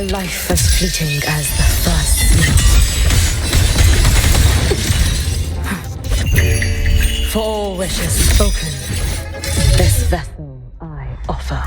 life as fleeting as the first sleep. For all wishes spoken, this vessel I offer.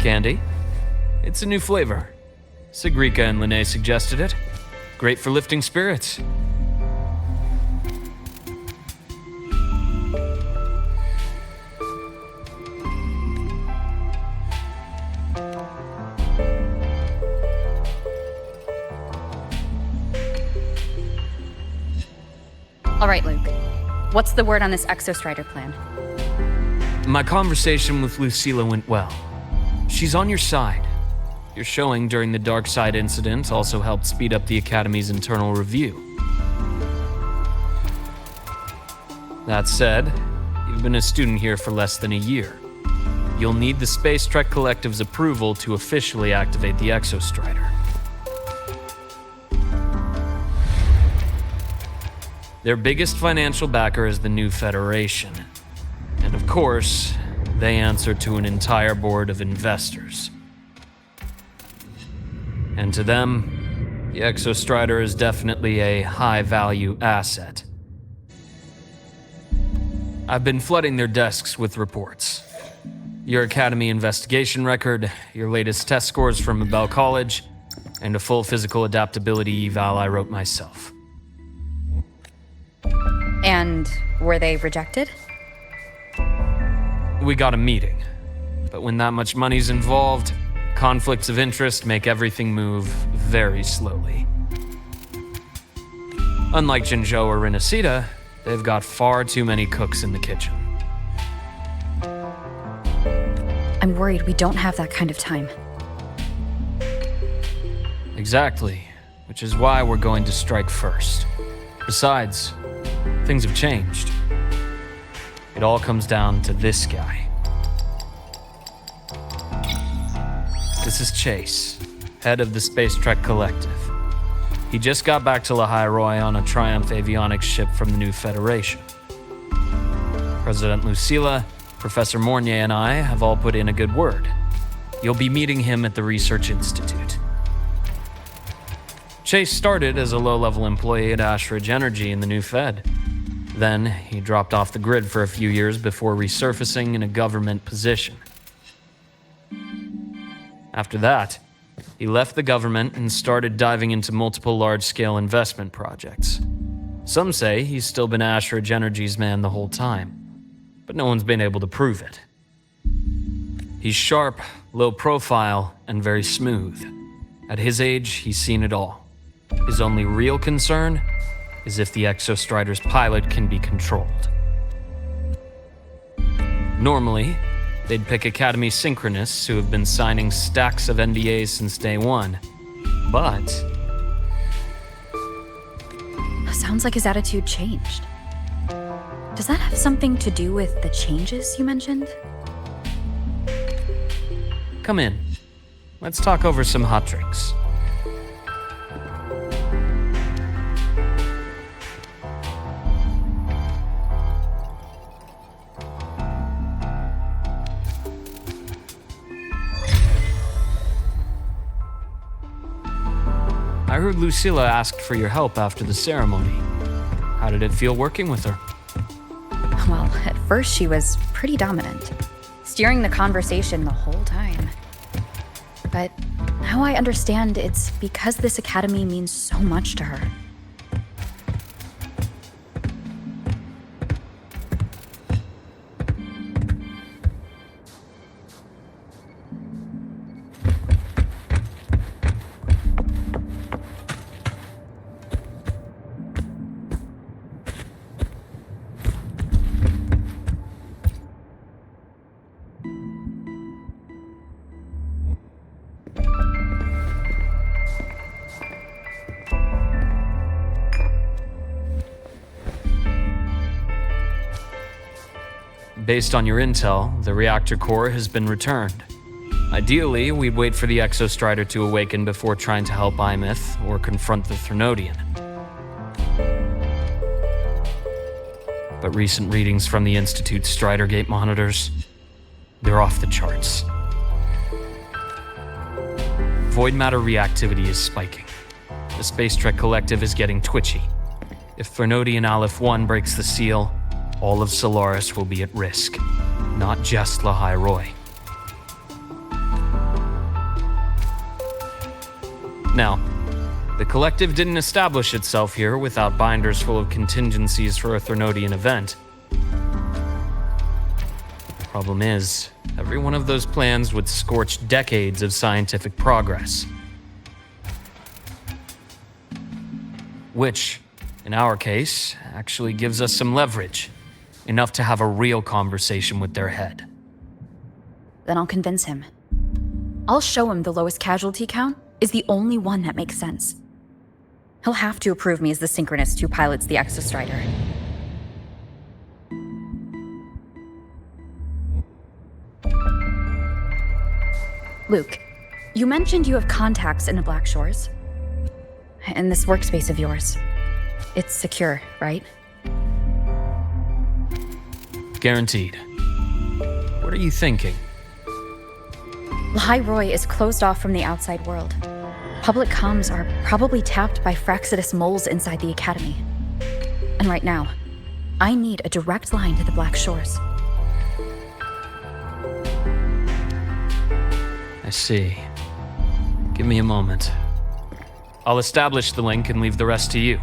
Candy? It's a new flavor. Sigrika and Linnae suggested it. Great for lifting spirits. All right, Luke. What's the word on this Exostrider plan? My conversation with Lucilla went well. She's on your side. Your showing during the Dark Side incident also helped speed up the Academy's internal review. That said, you've been a student here for less than a year. You'll need the Space Trek Collective's approval to officially activate the Exostrider. Their biggest financial backer is the New Federation. And of course, they answer to an entire board of investors. And to them, the Exostrider is definitely a high-value asset. I've been flooding their desks with reports. Your Academy investigation record, your latest test scores from Abel College, and a full physical adaptability eval I wrote myself. And were they rejected? We got a meeting, but when that much money's involved, conflicts of interest make everything move very slowly. Unlike Jinzhou or Renacida, they've got far too many cooks in the kitchen. I'm worried we don't have that kind of time. Exactly, which is why we're going to strike first. Besides, things have changed. It all comes down to this guy. This is Chase, head of the Space Trek Collective. He just got back to Lahai-Roi on a Triumph avionics ship from the New Federation. President Lucilla, Professor Mornier, and I have all put in a good word. You'll be meeting him at the Research Institute. Chase started as a low-level employee at Ashridge Energy in the new Fed. Then, he dropped off the grid for a few years before resurfacing in a government position. After that, he left the government and started diving into multiple large-scale investment projects. Some say he's still been Ashridge Energy's man the whole time, but no one's been able to prove it. He's sharp, low profile, and very smooth. At his age, he's seen it all. His only real concern is if the Exostrider's pilot can be controlled. Normally, they'd pick Academy synchronists who have been signing stacks of NDAs since day one, but... Sounds like his attitude changed. Does that have something to do with the changes you mentioned? Come in. Let's talk over some hot drinks. I heard Lucilla asked for your help after the ceremony. How did it feel working with her? Well, at first she was pretty dominant, steering the conversation the whole time. But now I understand it's because this academy means so much to her. Based on your intel, the reactor core has been returned. Ideally, we'd wait for the Exostrider to awaken before trying to help Imith or confront the Threnodian. But recent readings from the Institute's Strider Gate monitors, they're off the charts. Void matter reactivity is spiking. The Space Trek Collective is getting twitchy. If Threnodian Aleph 1 breaks the seal, all of Solaris will be at risk, not just Lahai-Roi. Now, the Collective didn't establish itself here without binders full of contingencies for a Threnodian event. Problem is, every one of those plans would scorch decades of scientific progress. Which, in our case, actually gives us some leverage. Enough to have a real conversation with their head. Then I'll convince him. I'll show him the lowest casualty count is the only one that makes sense. He'll have to approve me as the synchronist who pilots the Exostrider. Luke, you mentioned you have contacts in the Black Shores. And this workspace of yours. It's secure, right? Guaranteed. What are you thinking? Lahai-Roi is closed off from the outside world. Public comms are probably tapped by Fraxidus moles inside the Academy. And right now, I need a direct line to the Black Shores. I see. Give me a moment. I'll establish the link and leave the rest to you.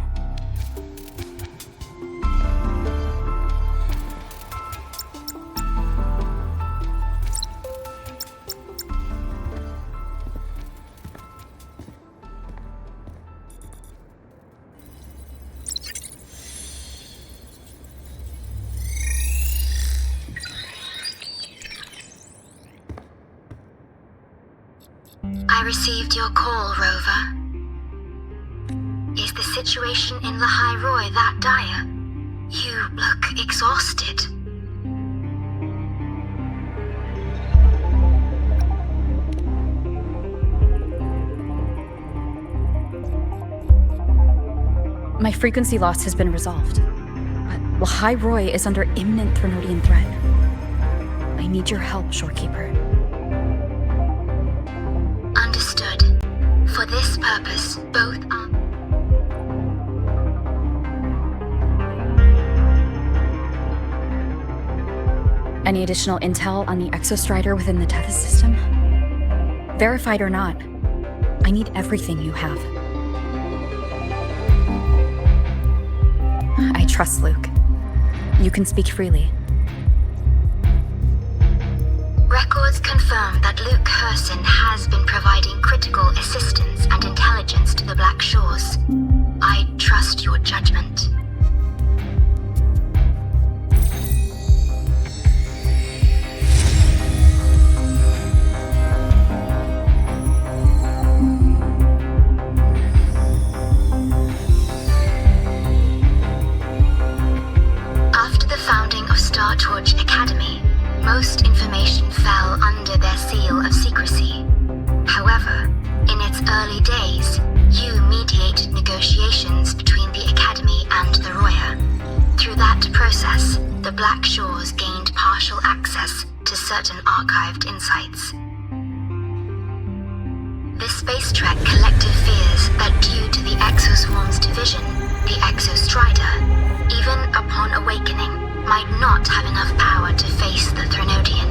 I received your call, Rover. Is the situation in Lahai-Roi that dire? You look exhausted. My frequency loss has been resolved, but Lahai-Roi is under imminent Threnodian threat. I need your help, Shorekeeper. Understood. For this purpose, both are... Any additional intel on the Exostrider within the Tethys system? Verified or not, I need everything you have. I trust Luke. You can speak freely. Records confirm that Luke Herson has been providing critical assistance and intelligence to the Black Shores. I trust your judgment. Torch Academy, most information fell under their seal of secrecy. However, in its early days, you mediated negotiations between the Academy and the Roya. Through that process, the Black Shores gained partial access to certain archived insights. The Space Trek collective fears that due to the Exoswarm's division, the Exostrider, even upon awakening, might not have enough power to face the Threnodian.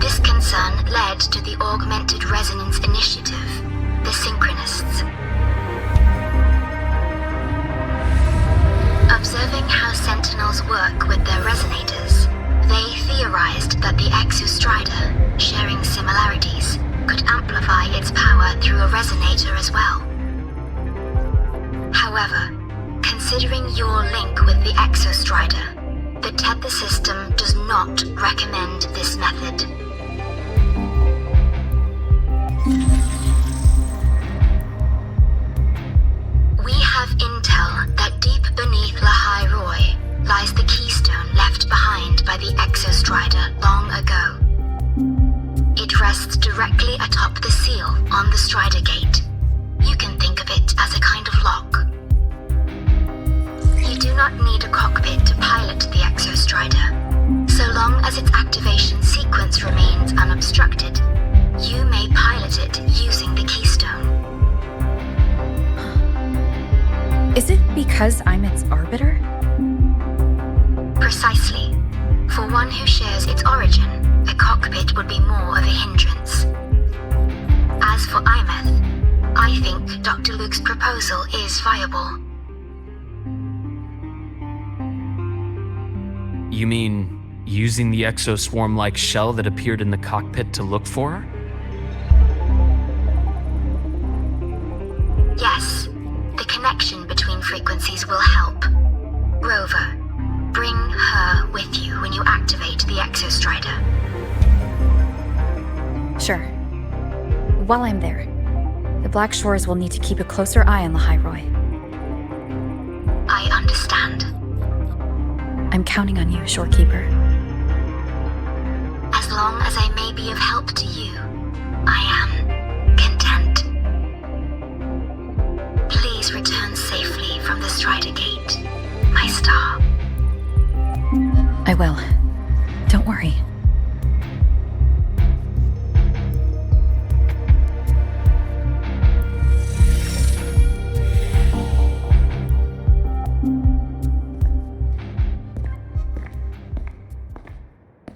This concern led to the Augmented Resonance Initiative, the Synchronists. Observing how Sentinels work with their resonators, they theorized that the Exostrider, sharing similarities, could amplify its power through a resonator as well. However, considering your link with the Exostrider, the Tethys system does not recommend this method. We have intel that deep beneath Lahai-Roi lies the keystone left behind by the Exostrider long ago. It rests directly atop the seal on the Strider Gate. You can think of it as a kind of lock. You do not need a cockpit to pilot the Exostrider. So long as its activation sequence remains unobstructed, you may pilot it using the keystone. Is it because I'm its arbiter? Precisely. For one who shares its origin, a cockpit would be more of a hindrance. As for Imeth, I think Dr. Luke's proposal is viable. You mean using the exoswarm-like shell that appeared in the cockpit to look for her? Yes. The connection between frequencies will help. Rover, bring her with you when you activate the Exostrider. Sure. While I'm there, the Black Shores will need to keep a closer eye on Lahai-Roi. I understand. I'm counting on you, Shorekeeper. As long as I may be of help to you, I am content. Please return safely from the Strider Gate, my star. I will. Don't worry.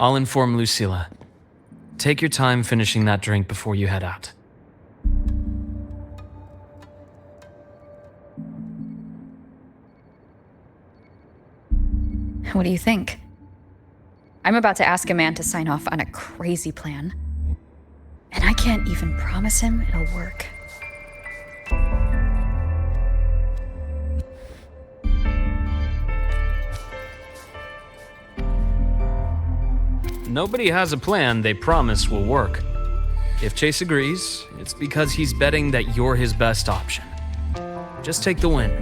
I'll inform Lucilla. Take your time finishing that drink before you head out. What do you think? I'm about to ask a man to sign off on a crazy plan. And I can't even promise him it'll work. Nobody has a plan they promise will work. If Chase agrees, it's because he's betting that you're his best option. Just take the win.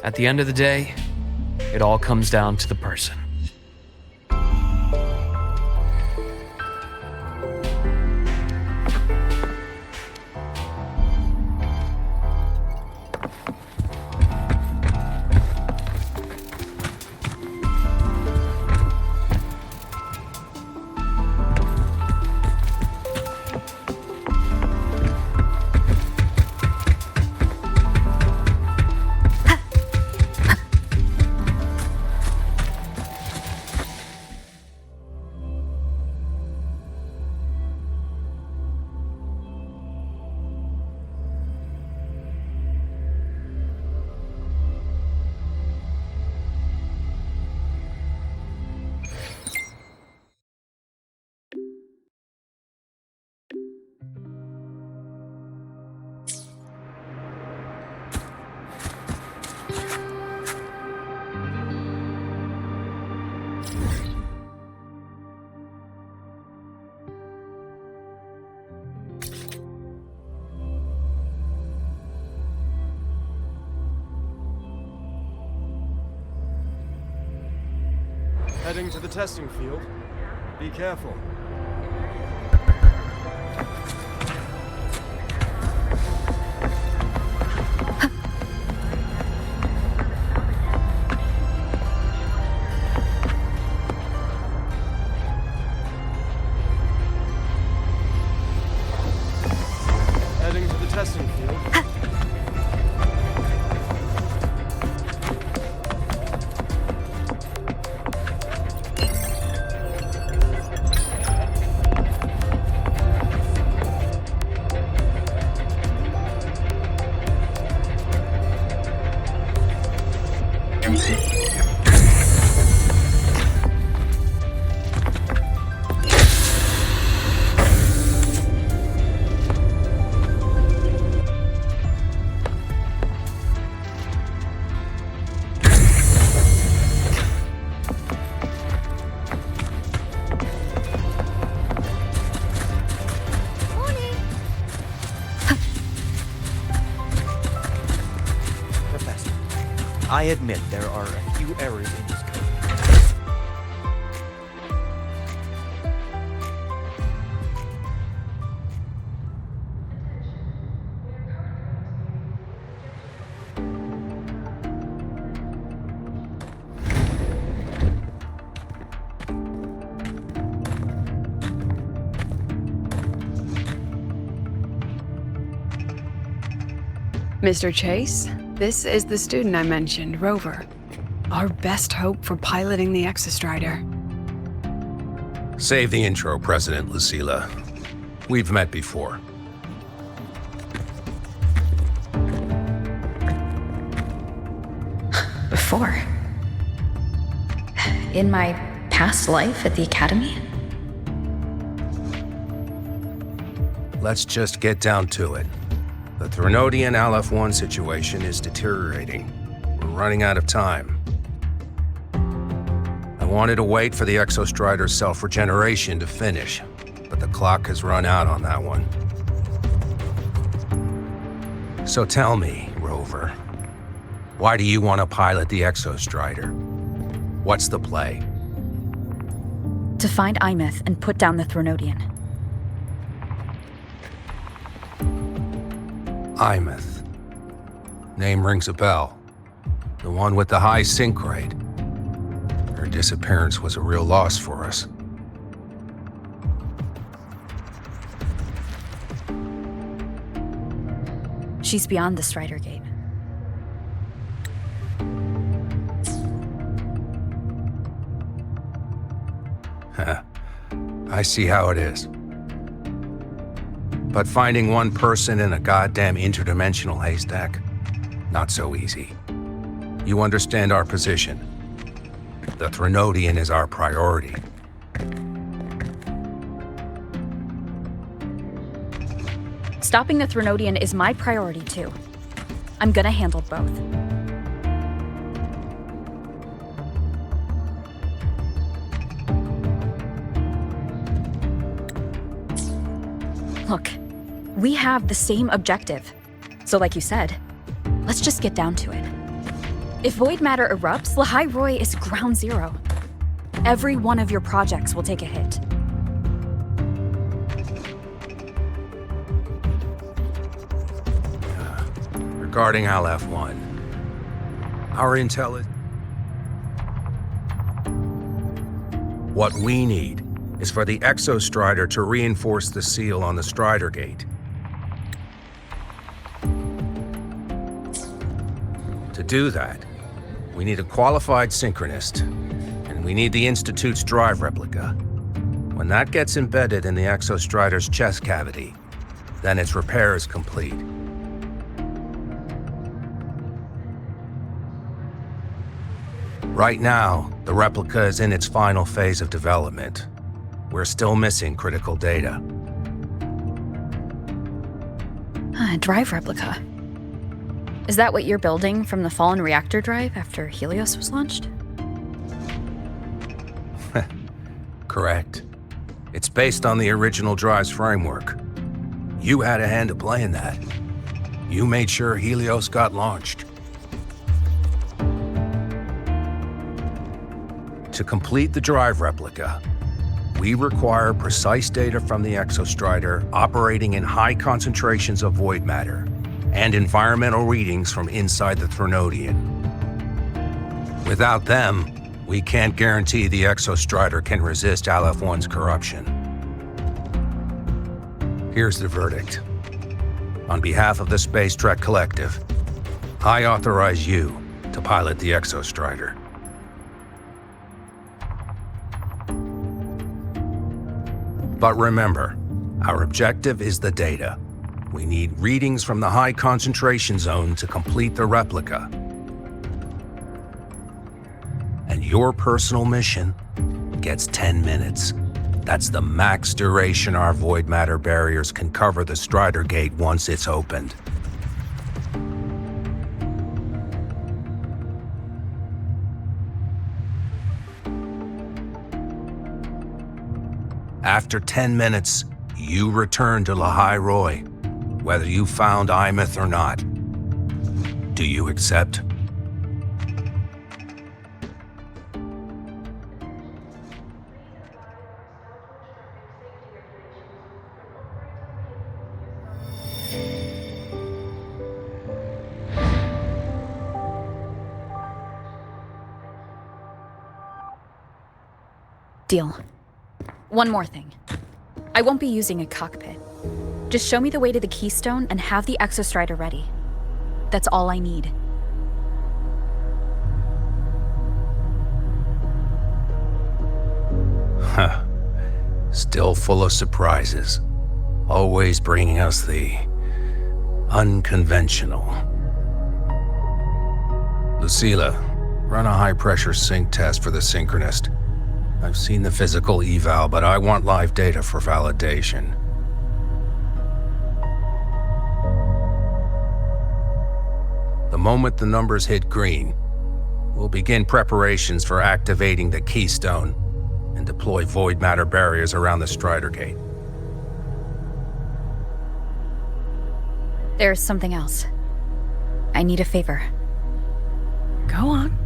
At the end of the day, it all comes down to the person. Heading to the testing field. Be careful. Heading to the testing field. Professor, I admit there are a few errors in this code. Mr. Chase, this is the student I mentioned, Rover. Our best hope for piloting the Exostrider. Save the intro, President Lucila. We've met before. Before? In my past life at the Academy? Let's just get down to it. The Threnodian Aleph-1 situation is deteriorating. We're running out of time. I wanted to wait for the Exostrider's self-regeneration to finish, but the clock has run out on that one. So tell me, Rover, why do you want to pilot the Exostrider? What's the play? To find Imeth and put down the Threnodian. Imeth. Name rings a bell. The one with the high sync rate. Her disappearance was a real loss for us. She's beyond the Strider Gate. I see how it is. But finding one person in a goddamn interdimensional haystack, not so easy. You understand our position. The Threnodian is our priority. Stopping the Threnodian is my priority too. I'm gonna handle both. Look, we have the same objective. So like you said, let's just get down to it. If void matter erupts, Lahai-Roi is ground zero. Every one of your projects will take a hit. Regarding Aleph-1, our intel is... What we need is for the Exostrider to reinforce the seal on the Strider Gate. To do that, we need a qualified synchronist, and we need the Institute's drive replica. When that gets embedded in the Exostrider's chest cavity, then its repair is complete. Right now, the replica is in its final phase of development. We're still missing critical data. Drive replica. Is that what you're building from the fallen reactor drive after Helios was launched? Correct. It's based on the original drive's framework. You had a hand to play in that. You made sure Helios got launched. To complete the drive replica, we require precise data from the exostrider operating in high concentrations of void matter and environmental readings from inside the Threnodian. Without them, we can't guarantee the exostrider can resist Aleph-1's corruption. Here's the verdict. On behalf of the Space Trek Collective, I authorize you to pilot the exostrider. But remember, our objective is the data. We need readings from the high concentration zone to complete the replica. And your personal mission gets 10 minutes. That's the max duration our void matter barriers can cover the Strider Gate once it's opened. After 10 minutes, you return to Lahai-Roi, whether you found Imeth or not. Do you accept? Deal. One more thing. I won't be using a cockpit. Just show me the way to the Keystone and have the exostrider ready. That's all I need. Huh. Still full of surprises. Always bringing us the unconventional. Lucilla, run a high-pressure sync test for the Synchronist. I've seen the physical eval, but I want live data for validation. The moment the numbers hit green, we'll begin preparations for activating the Keystone and deploy void matter barriers around the Strider Gate. There's something else. I need a favor. Go on.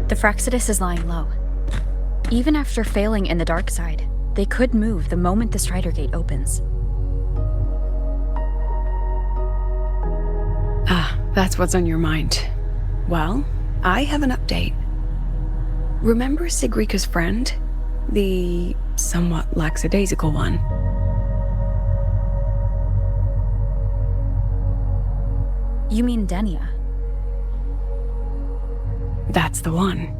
The Fraxidus is lying low. Even after failing in the dark side, they could move the moment the Strider Gate opens. Ah, that's what's on your mind. Well, I have an update. Remember Sigrika's friend? The somewhat lackadaisical one? You mean Denia? That's the one.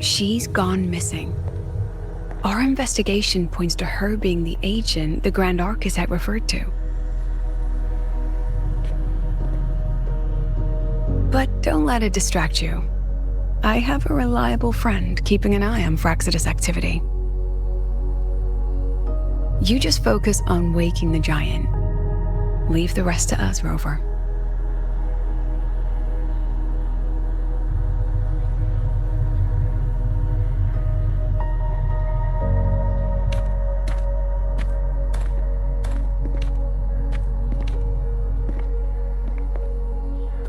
She's gone missing. Our investigation points to her being the agent the Grand Architect referred to. But don't let it distract you. I have a reliable friend keeping an eye on Fraxidus activity. You just focus on waking the giant. Leave the rest to us, Rover.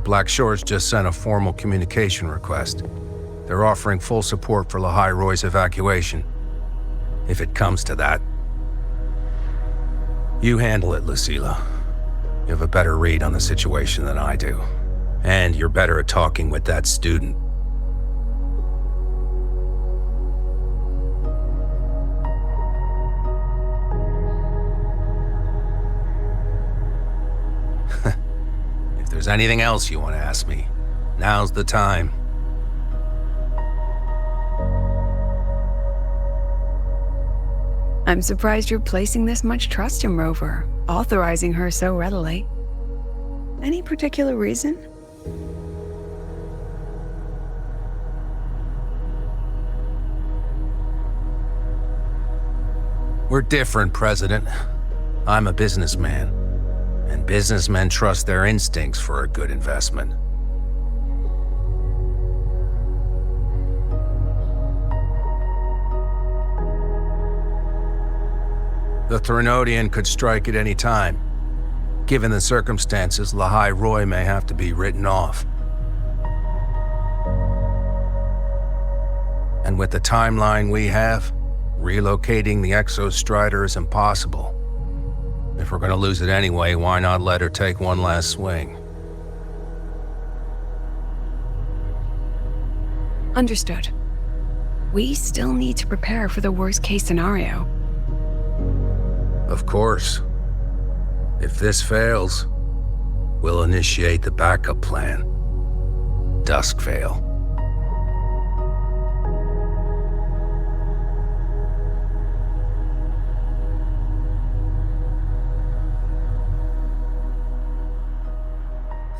Black Shores just sent a formal communication request. They're offering full support for Lahai-Roi's evacuation, if it comes to that. You handle it, Lucilla. You have a better read on the situation than I do. And you're better at talking with that student. If there's anything else you want to ask me, now's the time. I'm surprised you're placing this much trust in Rover, authorizing her so readily. Any particular reason? We're different, President. I'm a businessman, and businessmen trust their instincts for a good investment. The Threnodian could strike at any time. Given the circumstances, Lahai-Roi may have to be written off. And with the timeline we have, relocating the Exostrider is impossible. If we're gonna lose it anyway, why not let her take one last swing? Understood. We still need to prepare for the worst-case scenario. Of course. If this fails, we'll initiate the backup plan. Duskvale.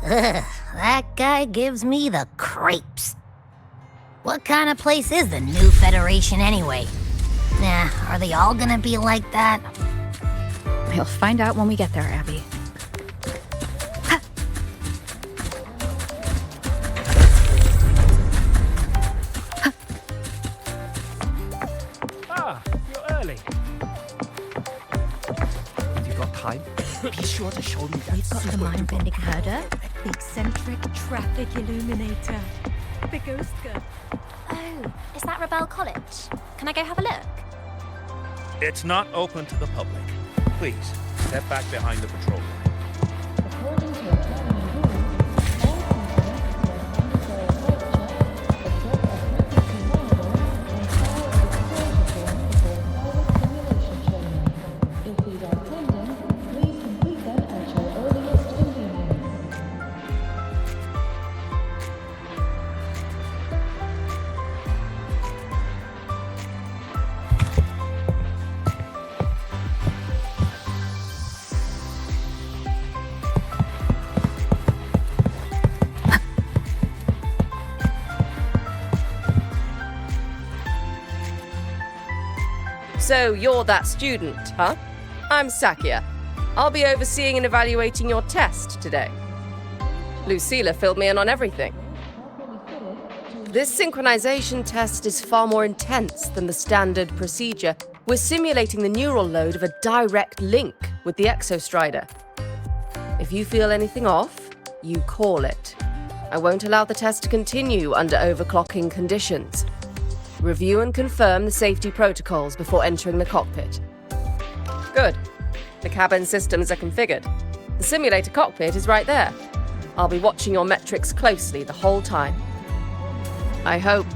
Ugh, that guy gives me the creeps. What kind of place is the new Federation anyway? Nah, are they all gonna be like that? We'll find out when we get there, Abby. Ah, you're early. Have you got time? Be sure to show me that. We've got the mind-bending herder. The eccentric traffic illuminator. The ghost girl. Oh, is that Rebel College? Can I go have a look? It's not open to the public. Please, step back behind the patrol line. So you're that student, huh? I'm Sakia. I'll be overseeing and evaluating your test today. Lucilla filled me in on everything. This synchronization test is far more intense than the standard procedure. We're simulating the neural load of a direct link with the Exostrider. If you feel anything off, you call it. I won't allow the test to continue under overclocking conditions. Review and confirm the safety protocols before entering the cockpit. Good. The cabin systems are configured. The simulator cockpit is right there. I'll be watching your metrics closely the whole time. I hope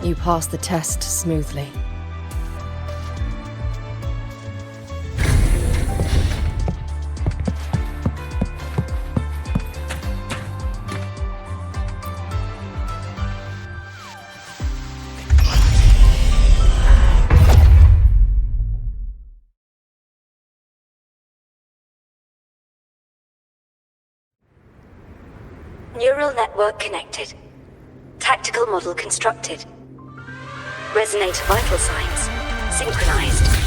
you pass the test smoothly. Neural network connected. Tactical model constructed. Resonator vital signs synchronized.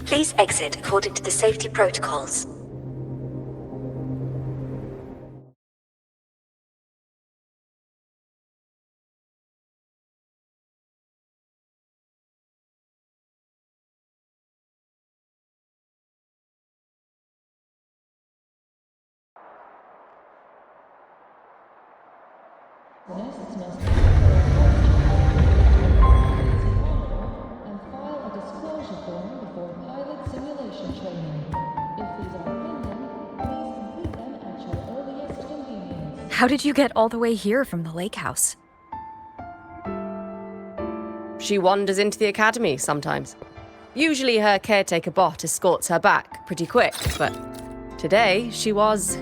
Please exit according to the safety protocols. How did you get all the way here from the lake house? She wanders into the academy sometimes. Usually her caretaker bot escorts her back pretty quick, but today she was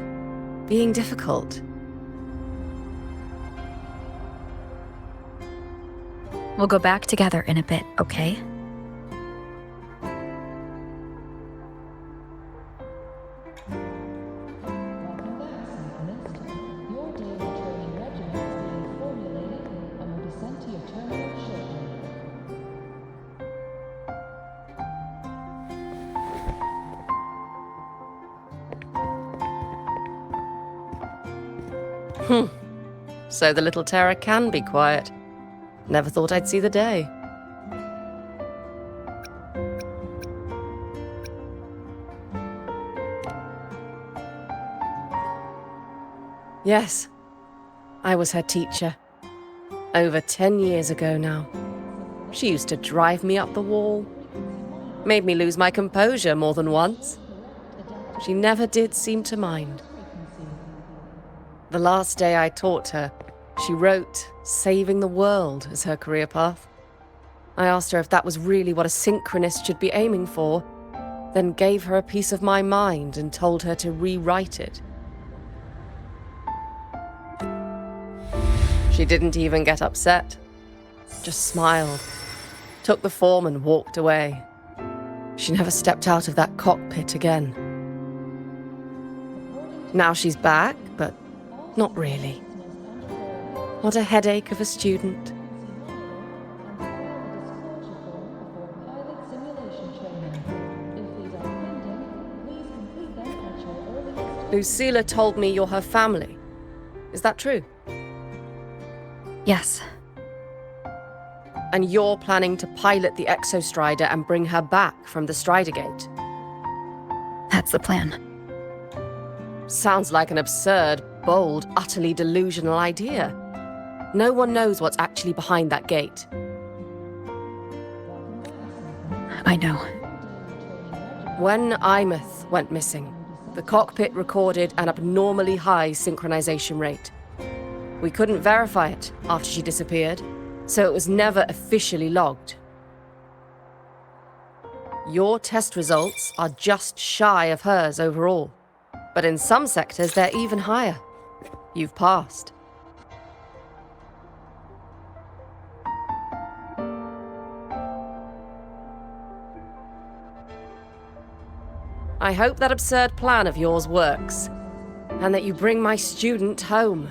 being difficult. We'll go back together in a bit, okay? So the little terror can be quiet. Never thought I'd see the day. Yes, I was her teacher. Over 10 years ago now. She used to drive me up the wall. Made me lose my composure more than once. She never did seem to mind. The last day I taught her, she wrote saving the world as her career path. I asked her if that was really what a synchronist should be aiming for, then gave her a piece of my mind and told her to rewrite it. She didn't even get upset, just smiled, took the form and walked away. She never stepped out of that cockpit again. Now she's back, but not really. What a headache of a student. Lucila told me you're her family. Is that true? Yes. And you're planning to pilot the Exostrider and bring her back from the Strider Gate? That's the plan. Sounds like an absurd, bold, utterly delusional idea. No one knows what's actually behind that gate. I know. When Imeth went missing, the cockpit recorded an abnormally high synchronization rate. We couldn't verify it after she disappeared, so it was never officially logged. Your test results are just shy of hers overall, but in some sectors they're even higher. You've passed. I hope that absurd plan of yours works, and that you bring my student home.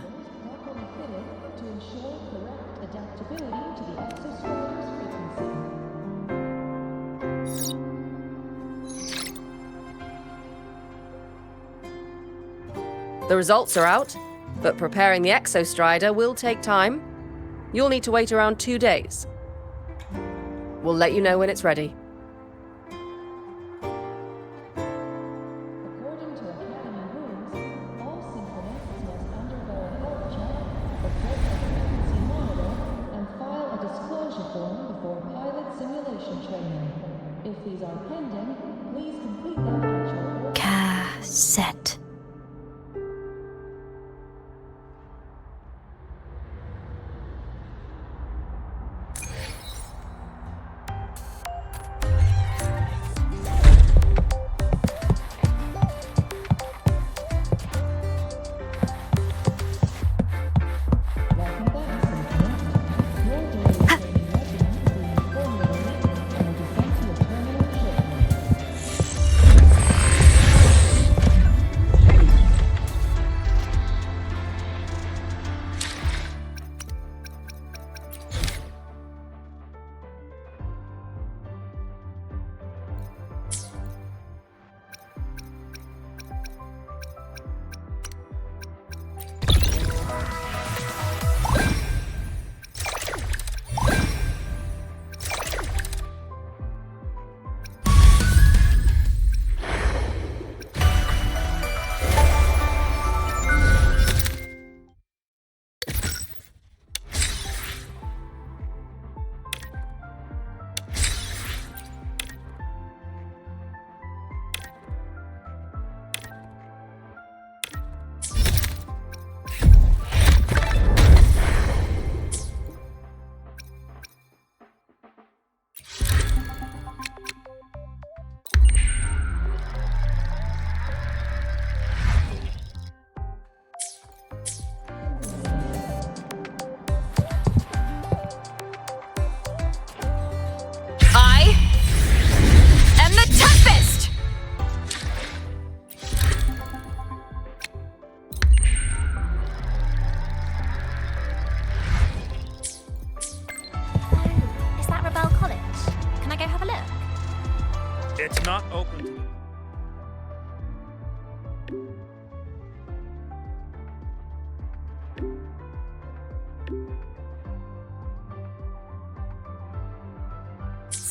The results are out, but preparing the Exostrider will take time. You'll need to wait around 2 days. We'll let you know when it's ready. Cassette.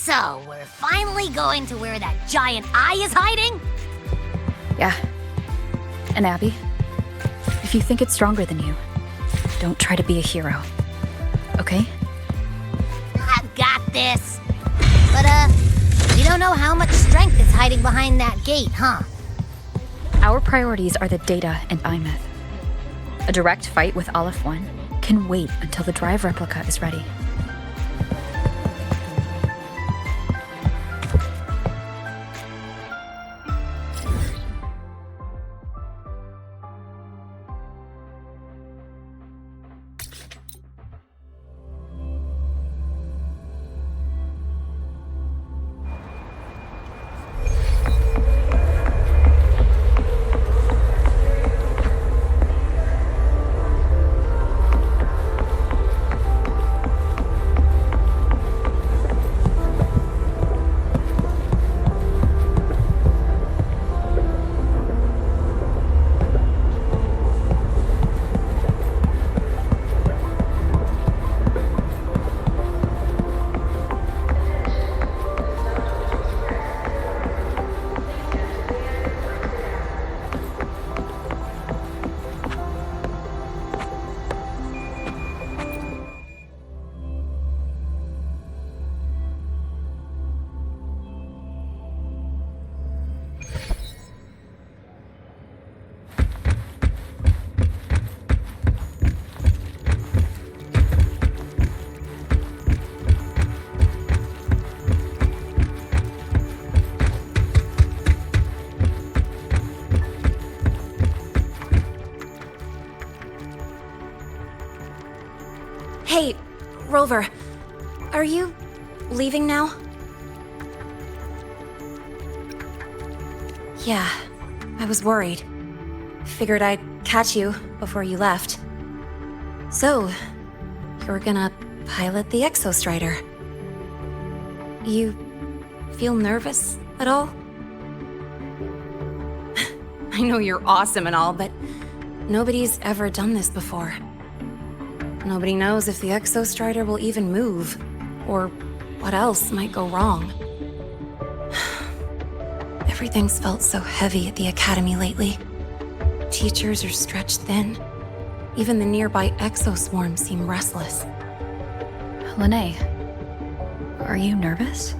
So, we're finally going to where that giant eye is hiding? Yeah. And Abby, if you think it's stronger than you, don't try to be a hero. Okay? I've got this. But, we don't know how much strength is hiding behind that gate, huh? Our priorities are the data and IMyth. A direct fight with Aleph 1 can wait until the drive replica is ready. Hey, Rover, are you leaving now? Yeah, I was worried. Figured I'd catch you before you left. So, you're gonna pilot the Exostrider. You feel nervous at all? I know you're awesome and all, but nobody's ever done this before. Nobody knows if the Exostrider will even move, or what else might go wrong. Everything's felt so heavy at the Academy lately. Teachers are stretched thin. Even the nearby exoswarms seem restless. Lene, are you nervous?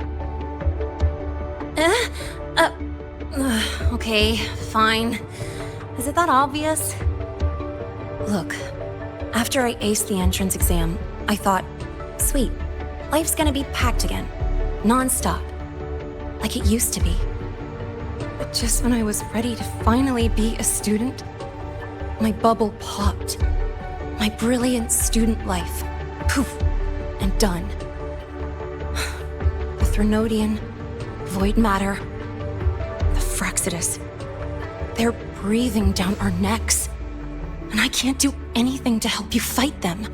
Okay, fine. Is it that obvious? Look, after I aced the entrance exam, I thought, sweet, life's gonna be packed again, non-stop, like it used to be. But just when I was ready to finally be a student, my bubble popped. My brilliant student life, poof, and done. The Threnodian, void matter, the Frexidus, they're breathing down our necks. And I can't do anything to help you fight them.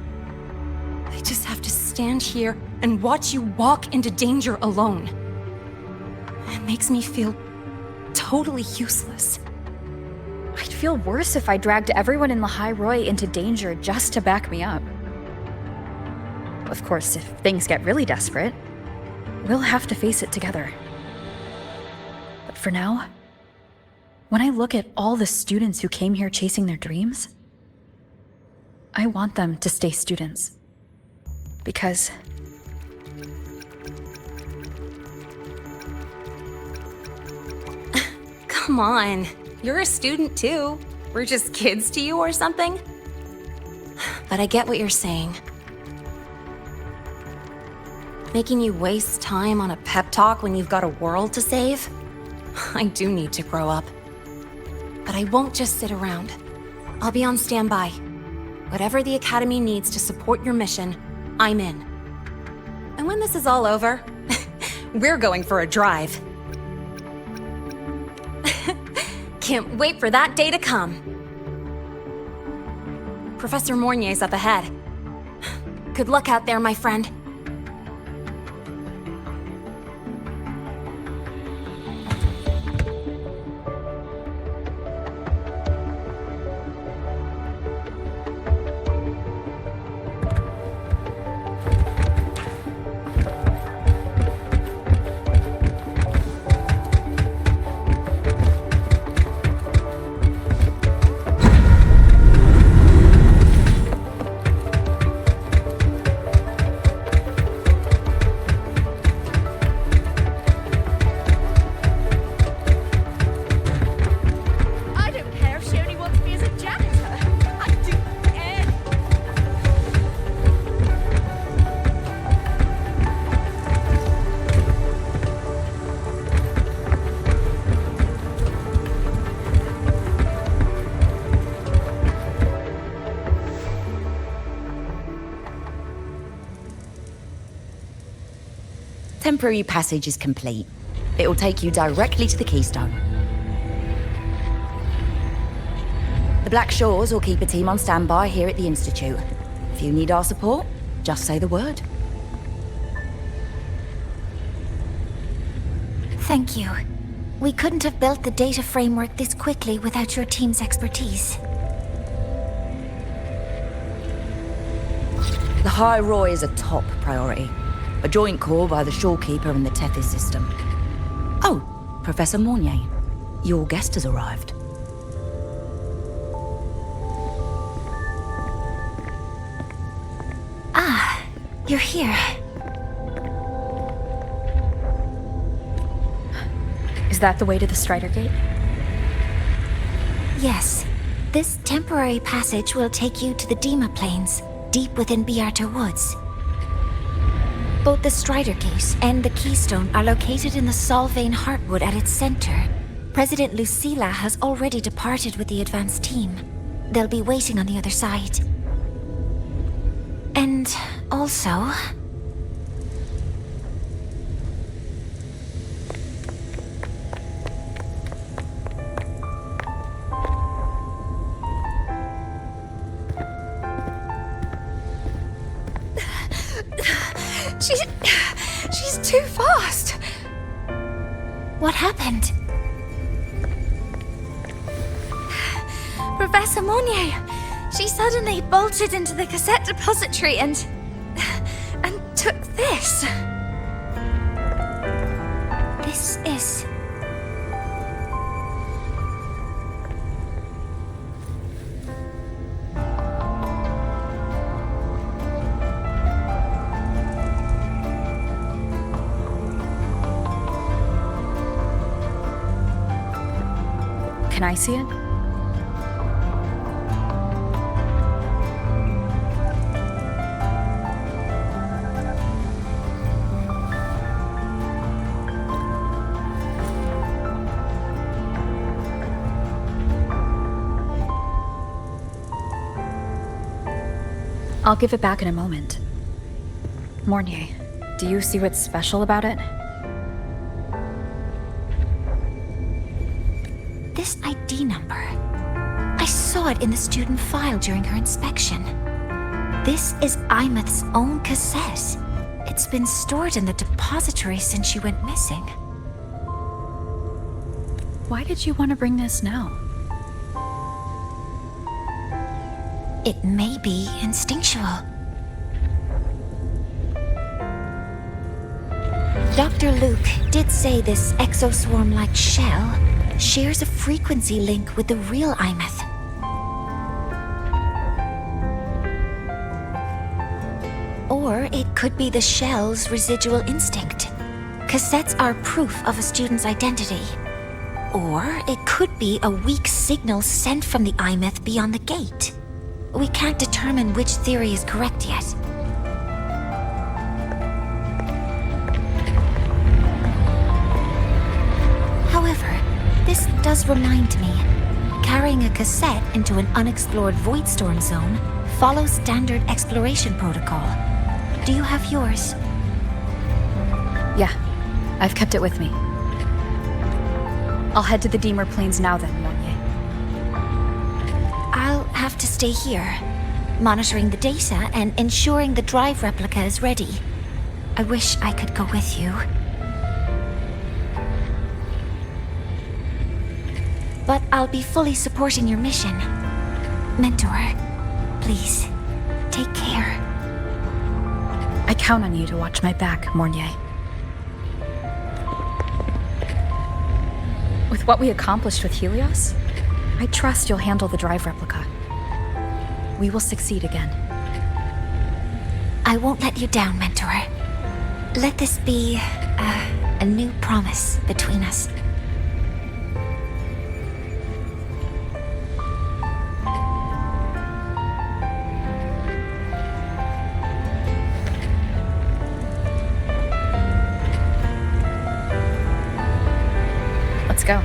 I just have to stand here and watch you walk into danger alone. It makes me feel totally useless. I'd feel worse if I dragged everyone in Lahai-Roi into danger just to back me up. Of course, if things get really desperate, we'll have to face it together. But for now, when I look at all the students who came here chasing their dreams, I want them to stay students. Because come on, you're a student too. We're just kids to you or something? But I get what you're saying. Making you waste time on a pep talk when you've got a world to save? I do need to grow up. But I won't just sit around. I'll be on standby. Whatever the Academy needs to support your mission, I'm in. And when this is all over, we're going for a drive. Can't wait for that day to come. Professor Mornier's up ahead. Good luck out there, my friend. temporary passage is complete. It'll take you directly to the Keystone. The Black Shores will keep a team on standby here at the Institute. If you need our support, just say the word. Thank you. We couldn't have built the data framework this quickly without your team's expertise. Lahai-Roi is a top priority. A joint call by the Shorekeeper and the Tethys system. Oh, Professor Mornier. Your guest has arrived. Ah, you're here. Is that the way to the Strider Gate? Yes. This temporary passage will take you to the Dima Plains, deep within Biarta Woods. Both the Strider Gate and the Keystone are located in the Solvane Heartwood at its center. President Lucilla has already departed with the advanced team. They'll be waiting on the other side. And also... She's too fast. What happened? Professor Mornier, she suddenly bolted into the cassette depository and took this. This is... Can I see it? I'll give it back in a moment. Mornier, do you see what's special about it? This ID number. I saw it in the student file during her inspection. This is Imeth's own cassette. It's been stored in the depository since she went missing. Why did you want to bring this now? It may be instinctual. Dr. Luke did say this exoswarm-like shell shares a frequency link with the real Imeth. Or it could be the shell's residual instinct. Cassettes are proof of a student's identity. Or it could be a weak signal sent from the Imeth beyond the gate. We can't determine which theory is correct yet. However, this does remind me, carrying a cassette into an unexplored void storm zone follows standard exploration protocol. Do you have yours? Yeah, I've kept it with me. I'll head to the Deemer Plains now then, Mornier. I'll have to stay here, monitoring the data and ensuring the drive replica is ready. I wish I could go with you. But I'll be fully supporting your mission. Mentor, please, take care. I count on you to watch my back, Mornier. With what we accomplished with Helios, I trust you'll handle the drive replica. We will succeed again. I won't let you down, Mentor. Let this be a new promise between us. Let's go.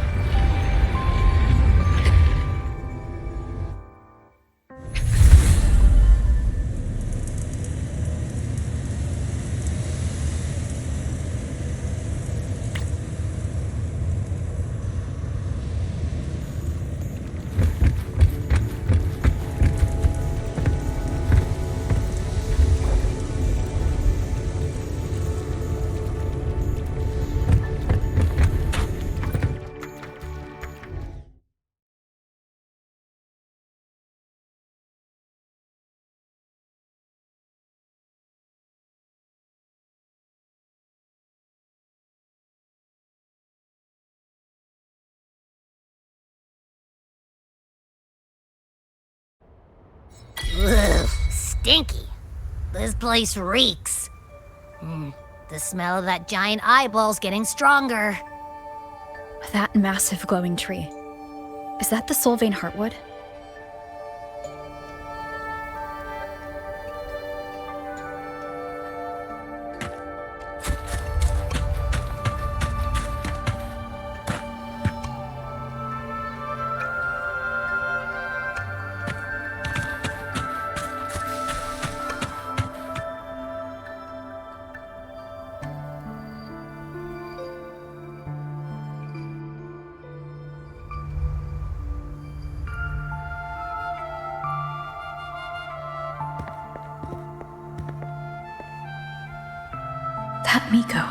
stinky. This place reeks. The smell of that giant eyeball's getting stronger. That massive glowing tree. Is that the Solvane Heartwood? That Miko.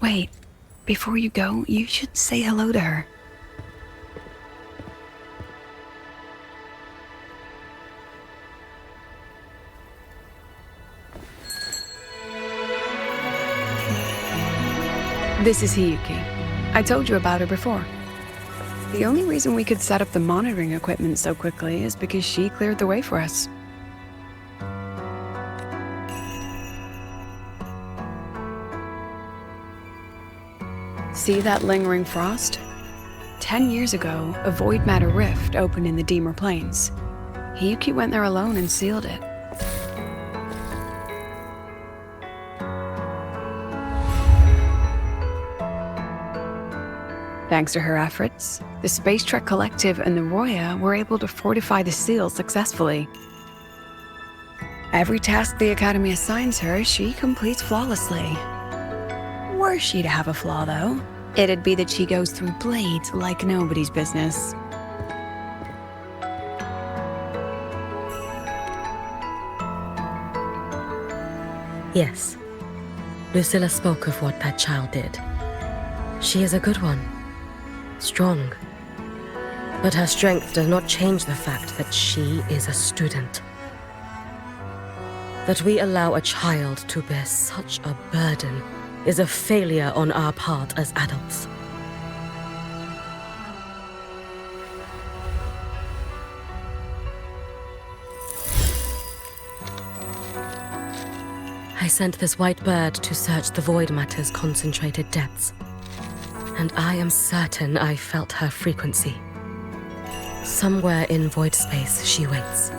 Wait, before you go, you should say hello to her. This is Hiyuki. I told you about her before. The only reason we could set up the monitoring equipment so quickly is because she cleared the way for us. See that lingering frost? 10 years ago, a void matter rift opened in the Deemer Plains. Hiyuki went there alone and sealed it. Thanks to her efforts, the Space Trek Collective and the Roya were able to fortify the seal successfully. Every task the Academy assigns her, she completes flawlessly. Were she to have a flaw, though, it'd be that she goes through blades like nobody's business. Yes. Lucilla spoke of what that child did. She is a good one. Strong. But her strength does not change the fact that she is a student. That we allow a child to bear such a burden is a failure on our part as adults. I sent this white bird to search the void matter's concentrated depths, and I am certain I felt her frequency. Somewhere in void space she waits.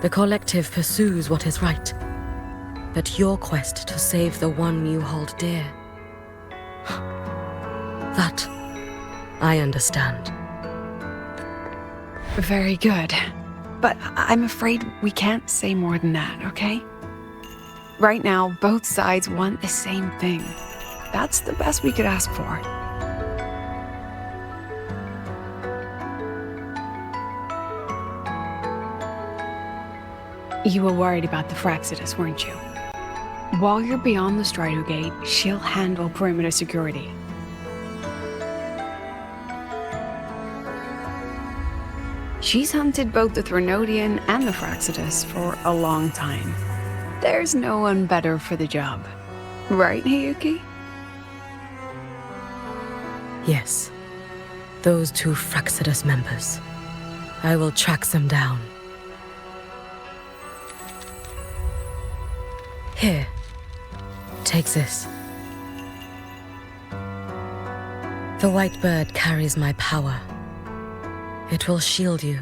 The collective pursues what is right, but your quest to save the one you hold dear, that I understand. Very good. But I'm afraid we can't say more than that, okay? Right now, both sides want the same thing. That's the best we could ask for. You were worried about the Fraxidus, weren't you? While you're beyond the Strider Gate, she'll handle perimeter security. She's hunted both the Threnodian and the Fraxidus for a long time. There's no one better for the job. Right, Hiyuki? Yes. Those two Fraxidus members. I will track them down. Here. Take this. The white bird carries my power. It will shield you.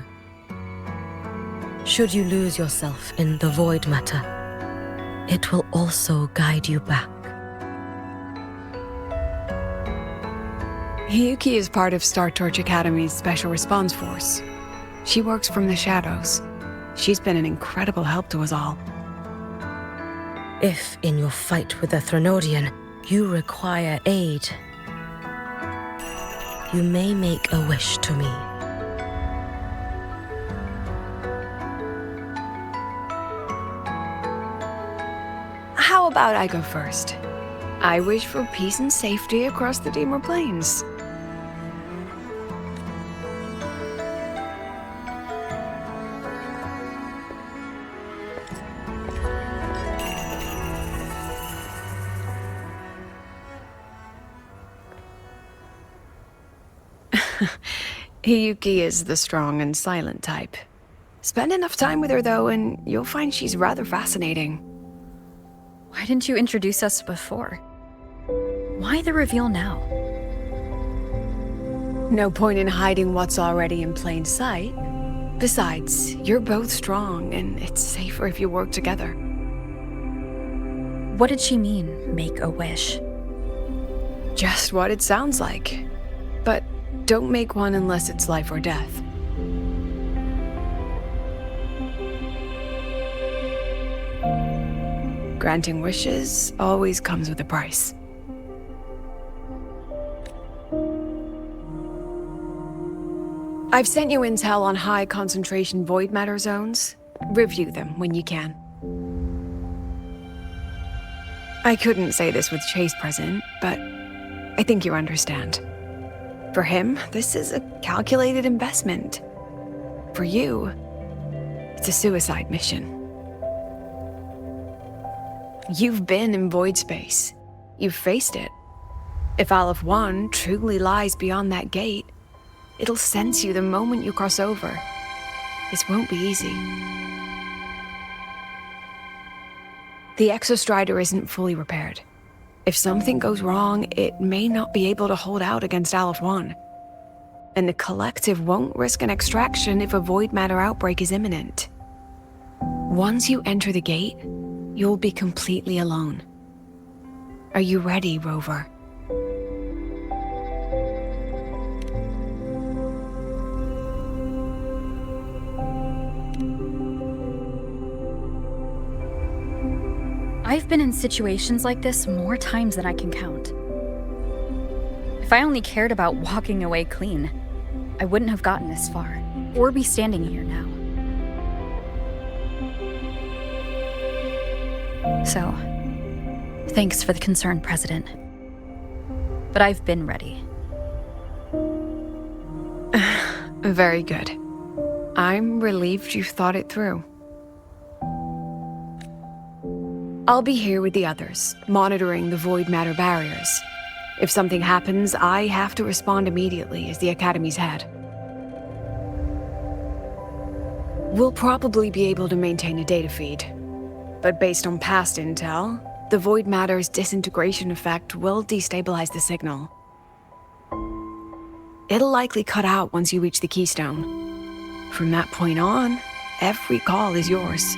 Should you lose yourself in the void matter, it will also guide you back. Hiyuki is part of Star Torch Academy's Special Response Force. She works from the shadows. She's been an incredible help to us all. If, in your fight with the Threnodian, you require aid, you may make a wish to me. How about I go first? I wish for peace and safety across the Dimmer Plains. Hiyuki is the strong and silent type. Spend enough time with her, though, and you'll find she's rather fascinating. Why didn't you introduce us before? Why the reveal now? No point in hiding what's already in plain sight. Besides, you're both strong, and it's safer if you work together. What did she mean, make a wish? Just what it sounds like. But don't make one unless it's life or death. Granting wishes always comes with a price. I've sent you intel on high concentration void matter zones. Review them when you can. I couldn't say this with Chase present, but I think you understand. For him, this is a calculated investment. For you, it's a suicide mission. You've been in void space. You've faced it. If Aleph 1 truly lies beyond that gate, it'll sense you the moment you cross over. This won't be easy. The Exostrider isn't fully repaired. If something goes wrong, it may not be able to hold out against Aleph 1. And the Collective won't risk an extraction if a void matter outbreak is imminent. Once you enter the gate, you'll be completely alone. Are you ready, Rover? I've been in situations like this more times than I can count. If I only cared about walking away clean, I wouldn't have gotten this far, or be standing here now. So, thanks for the concern, President. But I've been ready. Very good. I'm relieved you've thought it through. I'll be here with the others, monitoring the void matter barriers. If something happens, I have to respond immediately as the Academy's head. We'll probably be able to maintain a data feed. But based on past intel, the void matter's disintegration effect will destabilize the signal. It'll likely cut out once you reach the keystone. From that point on, every call is yours.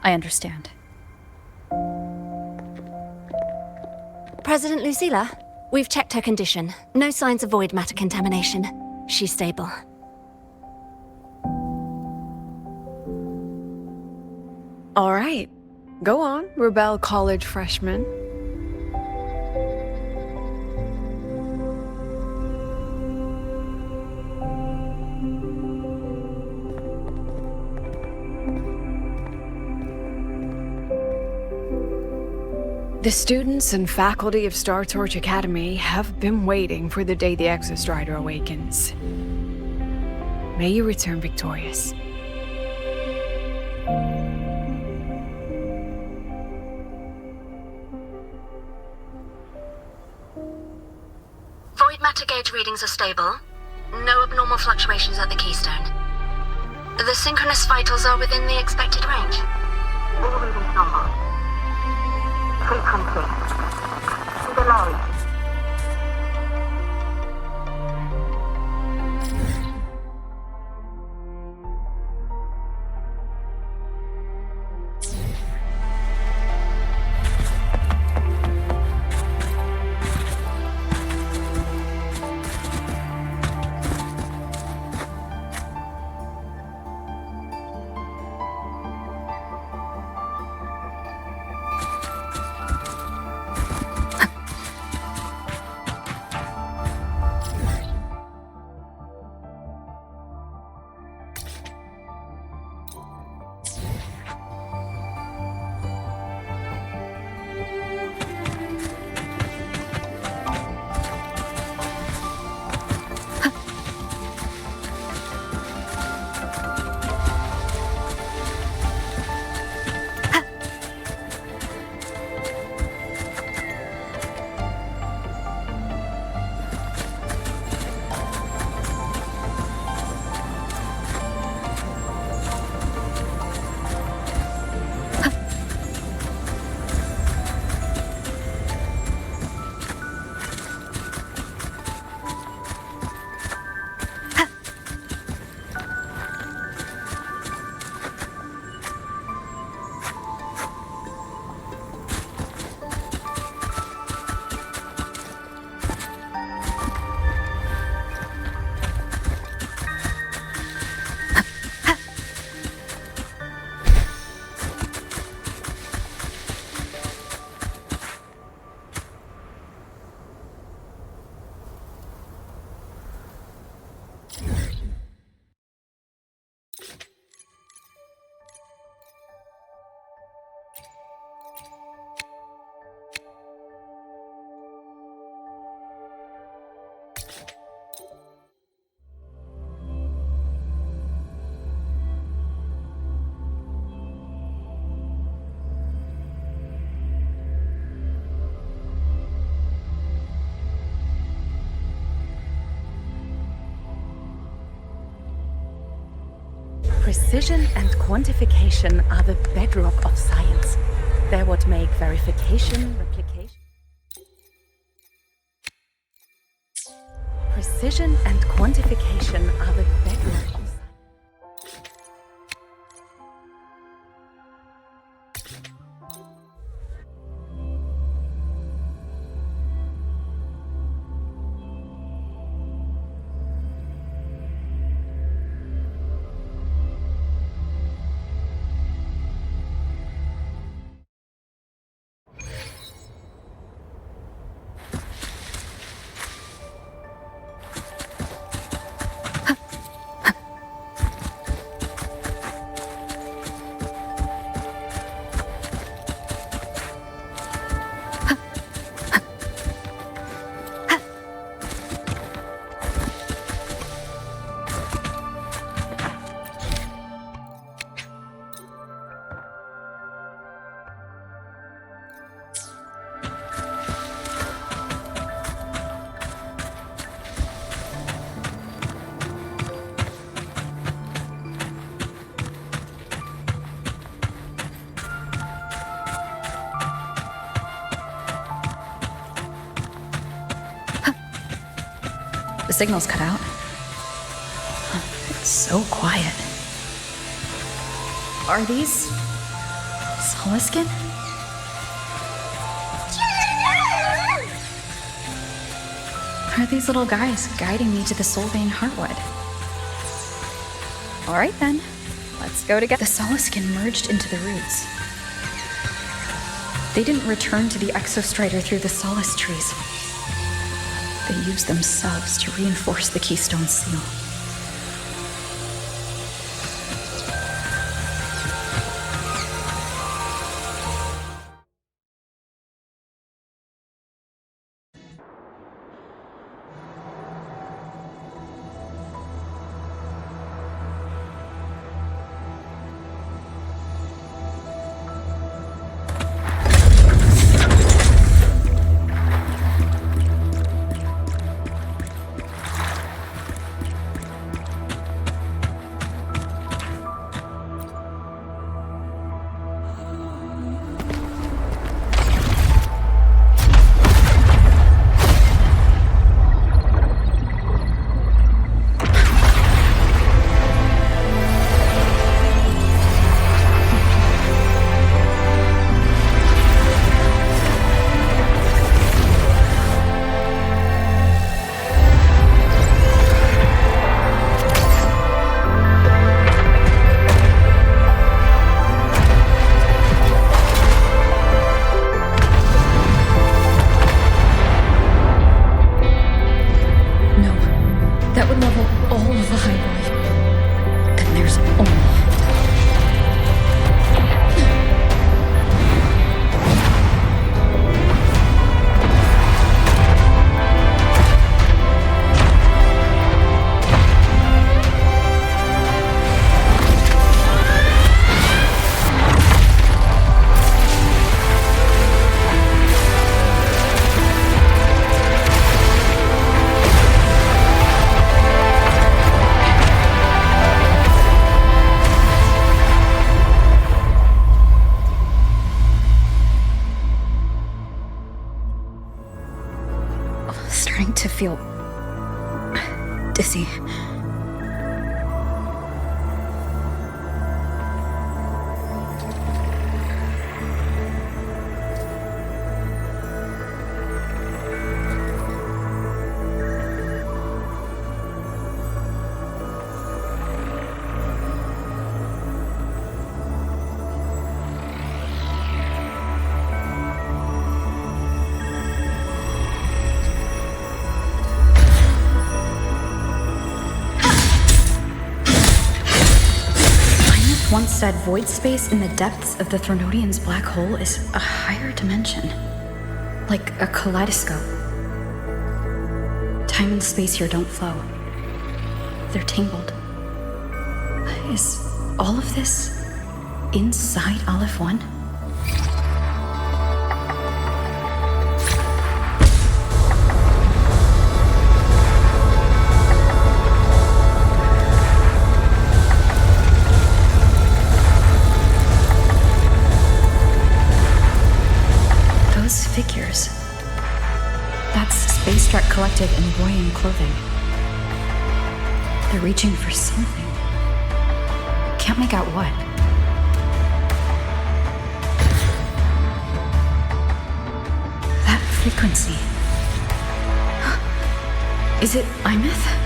I understand. President Lucilla, we've checked her condition. No signs of void matter contamination. She's stable. All right. Go on, Rebel College freshman. The students and faculty of Star Torch Academy have been waiting for the day the Exostrider awakens. May you return victorious. Void matter gauge readings are stable. No abnormal fluctuations at the keystone. The synchronous vitals are within the expected range. All readings normal. Frequency. Delay. Precision and quantification are the bedrock of science. They're what make verification, replication. Precision and quantification are the bedrock of science. The signal's cut out. It's so quiet. Are these Soliskin? Are these little guys guiding me to the Solvane Heartwood? All right then, let's go to get the Soliskin merged into the roots. They didn't return to the Exostrider through the Solace trees. They used themselves to reinforce the Keystone Seal. Starting to feel dizzy. Once said void space in the depths of the Threnodian's black hole is a higher dimension. Like a kaleidoscope. Time and space here don't flow. They're tangled. Is all of this inside Aleph 1? protective and Royan clothing. They're reaching for something. Can't make out what. That frequency. Is it Imeth?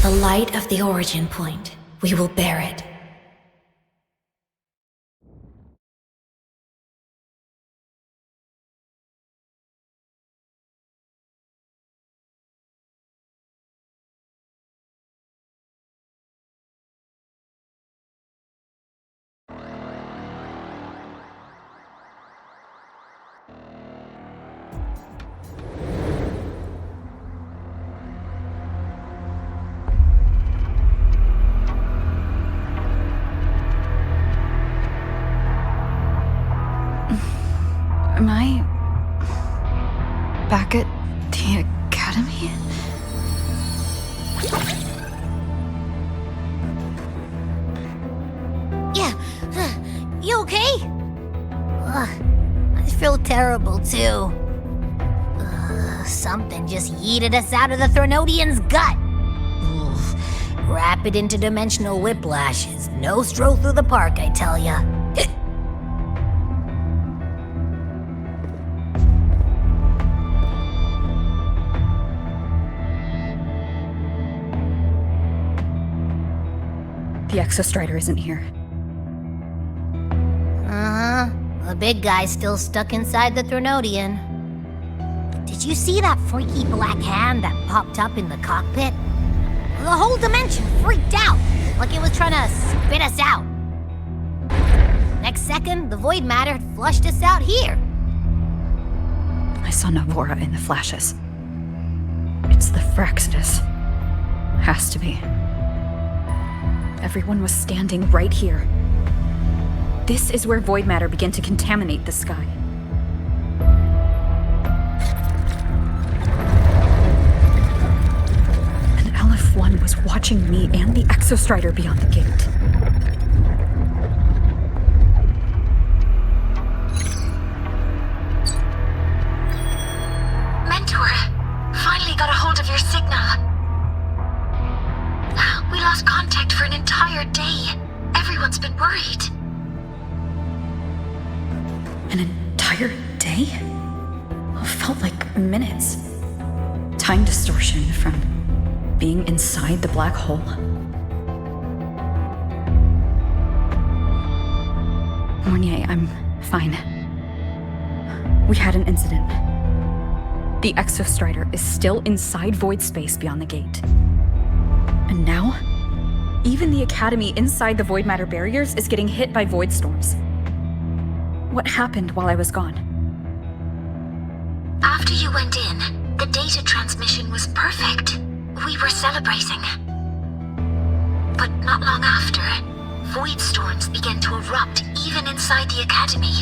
The light of the origin point. We will bear it. Am I back at the academy? Yeah, you okay? I feel terrible too. Something just yeeted us out of the Thronodian's gut. Rapid interdimensional whiplash is no stroll through the park, I tell ya. The Exostrider isn't here. Uh-huh. The big guy's still stuck inside the Thronodian. Did you see that freaky black hand that popped up in the cockpit? The whole dimension freaked out, like it was trying to spit us out. Next second, the void matter had flushed us out here. I saw Navora in the flashes. It's the Fraxidus. Has to be. Everyone was standing right here. This is where void matter began to contaminate the sky. And LF1 was watching me and the Exostrider beyond the gate. Mentor, finally got a hold of your signal. We lost contact for an entire day. Everyone's been worried. An entire day? It felt like minutes. Time distortion from being inside the black hole. Mornier, I'm fine. We had an incident. The Exostrider is still inside void space beyond the gate. And now, even the Academy inside the void matter barriers is getting hit by void storms. What happened while I was gone? After you went in, the data transmission was perfect. we were celebrating. But not long after, void storms began to erupt even inside the Academy.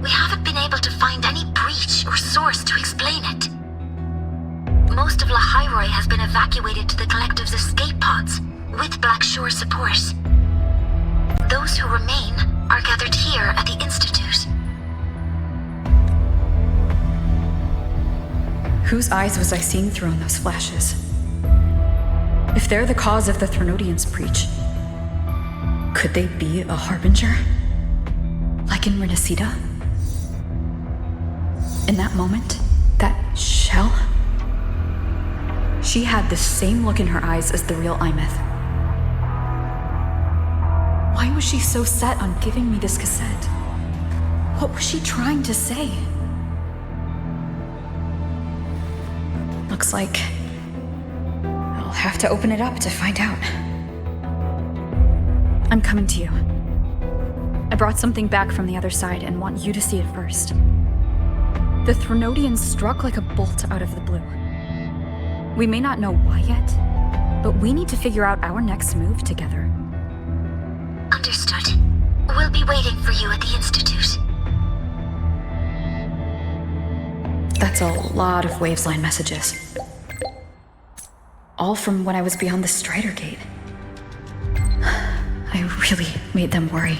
We haven't been able to find any breach or source to explain it. Most of Lahai-Roi has been evacuated to the Collective's escape pods, with Black Shore support. Those who remain are gathered here at the Institute. Whose eyes was I seeing through in those flashes? If they're the cause of the Threnodians' breach, could they be a harbinger? Like in Renacida? In that moment, that shell? She had the same look in her eyes as the real Imeth. Why was she so set on giving me this cassette? What was she trying to say? Looks like I'll have to open it up to find out. I'm coming to you. I brought something back from the other side and want you to see it first. The Threnodians struck like a bolt out of the blue. We may not know why yet, but we need to figure out our next move together. Understood. We'll be waiting for you at the Institute. That's a lot of Wavesline messages. All from when I was beyond the Strider Gate. I really made them worry.